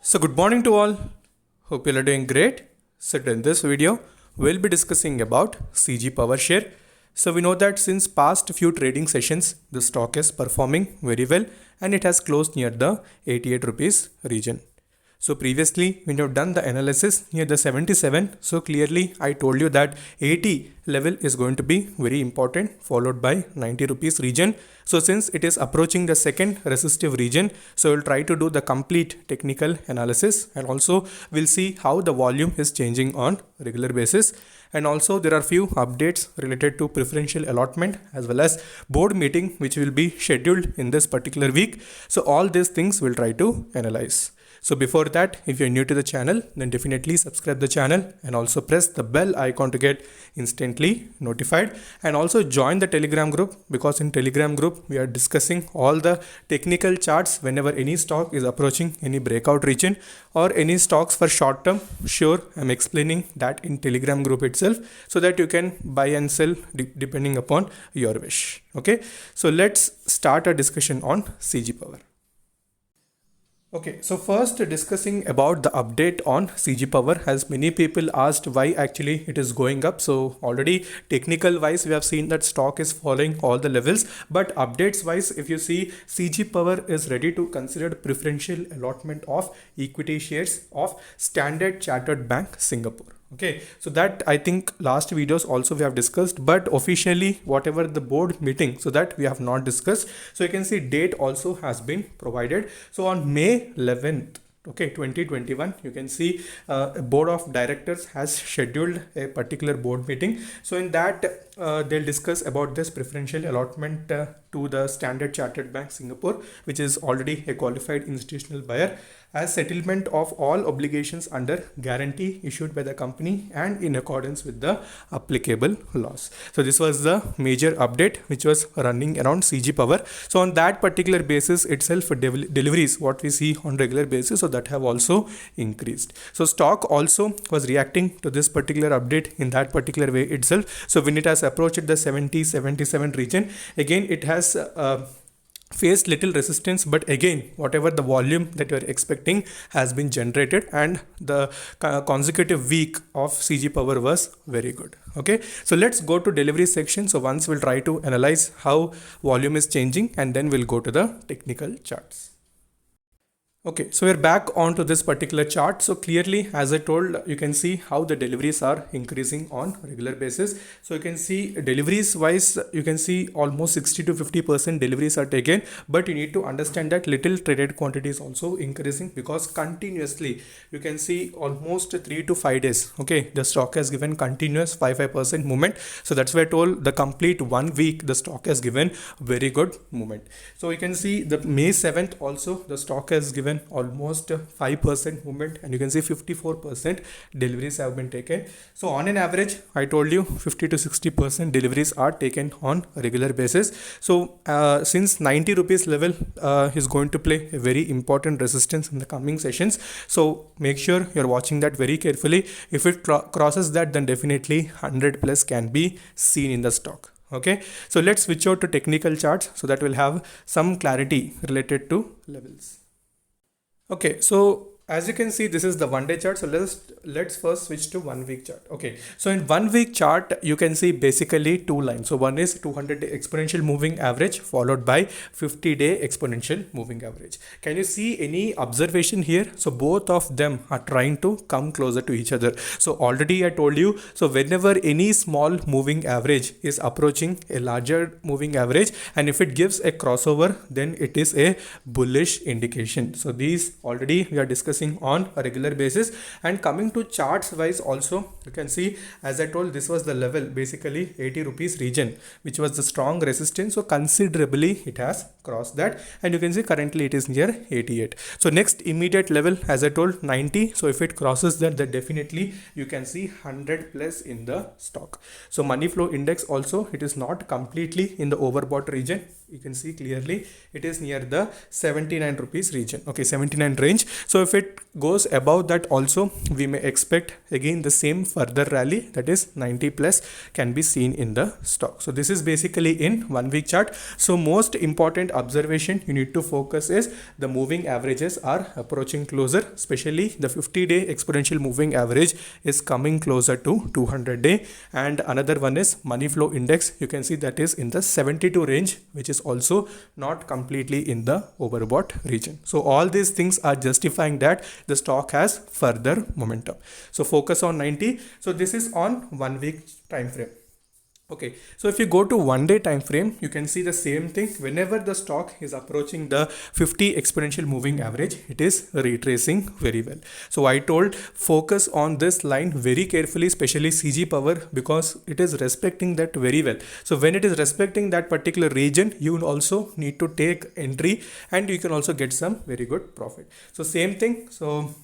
So good morning to all. Hope you are doing great. So in this video, we'll be discussing about CG Power Share. So we know that since past few trading sessions, the stock is performing very well and it has closed near the 88 rupees region. So previously when you've done the analysis near the 77, so clearly I told you that 80 level is going to be very important, followed by 90 rupees region. So since it is approaching the second resistive region, so we'll try to do the complete technical analysis, and also we'll see how the volume is changing on regular basis. And also there are few updates related to preferential allotment as well as board meeting which will be scheduled in this particular week. So all these things we'll try to analyze. So before that, if you're new to the channel, then definitely subscribe the channel and also press the bell icon to get instantly notified, and also join the Telegram group, because in Telegram group we are discussing all the technical charts whenever any stock is approaching any breakout region or any stocks for short term. Sure, I'm explaining that in Telegram group itself so that you can buy and sell depending upon your wish. Okay, so let's start a discussion on CG Power. Okay, so first discussing about the update on CG Power, as many people asked why actually it is going up. So already technical wise we have seen that stock is following all the levels, but updates wise if you see, CG Power is ready to consider preferential allotment of equity shares of Standard Chartered Bank Singapore. Okay, so that I think last videos also we have discussed, but officially whatever the board meeting, so that we have not discussed. So you can see date also has been provided. So on May 11th, okay, 2021, you can see a board of directors has scheduled a particular board meeting. So in that they'll discuss about this preferential allotment to the Standard Chartered Bank Singapore, which is already a qualified institutional buyer, as settlement of all obligations under guarantee issued by the company and in accordance with the applicable laws. So this was the major update which was running around CG Power. So on that particular basis itself, deliveries what we see on regular basis, so that have also increased. So stock also was reacting to this particular update in that particular way itself. So when it has approached the 77 region, again it has faced little resistance, but again whatever the volume that you are expecting has been generated, and the consecutive week of CG Power was very good. Okay, so let's go to delivery section. So once we'll try to analyze how volume is changing, and then we'll go to the technical charts. Okay, so we're back onto this particular chart. So clearly, as I told, you can see how the deliveries are increasing on regular basis. So you can see deliveries wise, you can see almost 60 to 50% deliveries are taken, but you need to understand that little traded quantity is also increasing, because continuously you can see almost 3 to 5 days. Okay, the stock has given continuous 5% movement. So that's why I told the complete 1 week the stock has given very good movement. So you can see the May 7th also the stock has given almost 5% movement, and you can see 54% deliveries have been taken. So on an average, I told you 50 to 60% deliveries are taken on a regular basis. So since 90 rupees level is going to play a very important resistance in the coming sessions, so make sure you're watching that very carefully. If it crosses that, then definitely 100 plus can be seen in the stock. Okay, so let's switch out to technical charts so that we'll have some clarity related to levels. Okay, so as you can see, this is the 1 day chart. So let's first switch to 1 week chart. Okay, so in 1 week chart, you can see basically two lines. So one is 200-day exponential moving average followed by 50-day exponential moving average. Can you see any observation here? So both of them are trying to come closer to each other. So already I told you, so whenever any small moving average is approaching a larger moving average, and if it gives a crossover, then it is a bullish indication. So these already we are discussing on a regular basis. And coming to charts wise also, you can see, as I told, this was the level, basically 80 rupees region, which was the strong resistance. So considerably it has crossed that, and you can see currently it is near 88. So next immediate level, as I told, 90. So if it crosses that, then definitely you can see 100 plus in the stock. So money flow index also, it is not completely in the overbought region. you can see clearly it is near the 79 rupees region. Okay, 79 range. So if it goes above that also, we may expect again the same further rally, that is 90 plus can be seen in the stock. So this is basically in 1 week chart. So most important observation you need to focus is the moving averages are approaching closer, especially the 50-day exponential moving average is coming closer to 200-day, and another one is money flow index. You can see that is in the 72 range, which is also not completely in the overbought region. So all these things are justifying that the stock has further momentum. So focus on 90. So this is on 1 week time frame. Okay, so if you go to 1 day time frame, you can see the same thing. Whenever the stock is approaching the 50 exponential moving average, it is retracing very well. So I told focus on this line very carefully, especially CG Power, because it is respecting that very well. So when it is respecting that particular region, you will also need to take entry and you can also get some very good profit. So same thing. So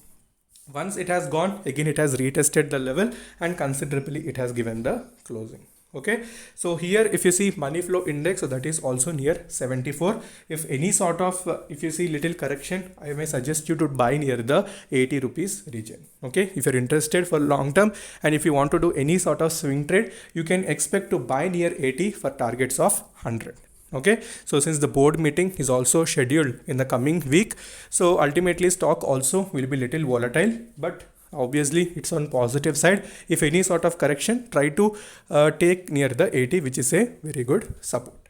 once it has gone, again it has retested the level and considerably it has given the closing. Okay, so here if you see money flow index, so that is also near 74. If any sort of if you see little correction, I may suggest you to buy near the 80 rupees region. Okay, if you're interested for long term and if you want to do any sort of swing trade, you can expect to buy near 80 for targets of 100. Okay, so since the board meeting is also scheduled in the coming week, so ultimately stock also will be little volatile, but obviously it's on positive side. If any sort of correction, try to take near the 80, which is a very good support.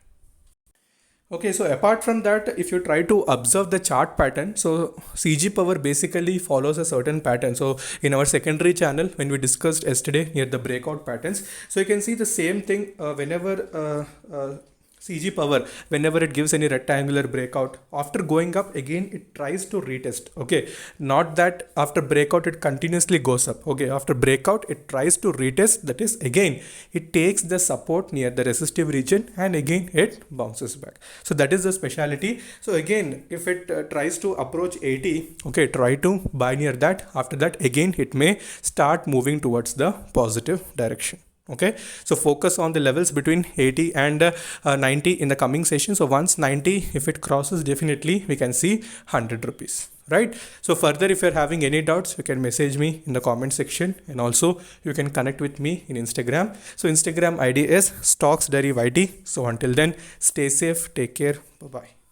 Okay, so apart from that, if you try to observe the chart pattern, so CG Power basically follows a certain pattern. So in our secondary channel, when we discussed yesterday near the breakout patterns, so you can see the same thing whenever CG Power, whenever it gives any rectangular breakout, after going up again it tries to retest. Okay, not that after breakout it continuously goes up. Okay, after breakout it tries to retest, that is again it takes the support near the resistive region and again it bounces back. So that is the speciality. So again if it tries to approach 80, okay, try to buy near that. After that again it may start moving towards the positive direction. Okay, so focus on the levels between 80 and 90 in the coming session. So once 90, if it crosses, definitely we can see 100 rupees, right? So further, if you're having any doubts, you can message me in the comment section, and also you can connect with me in Instagram. So Instagram ID is StocksDairyYT. So until then, stay safe, take care, bye bye.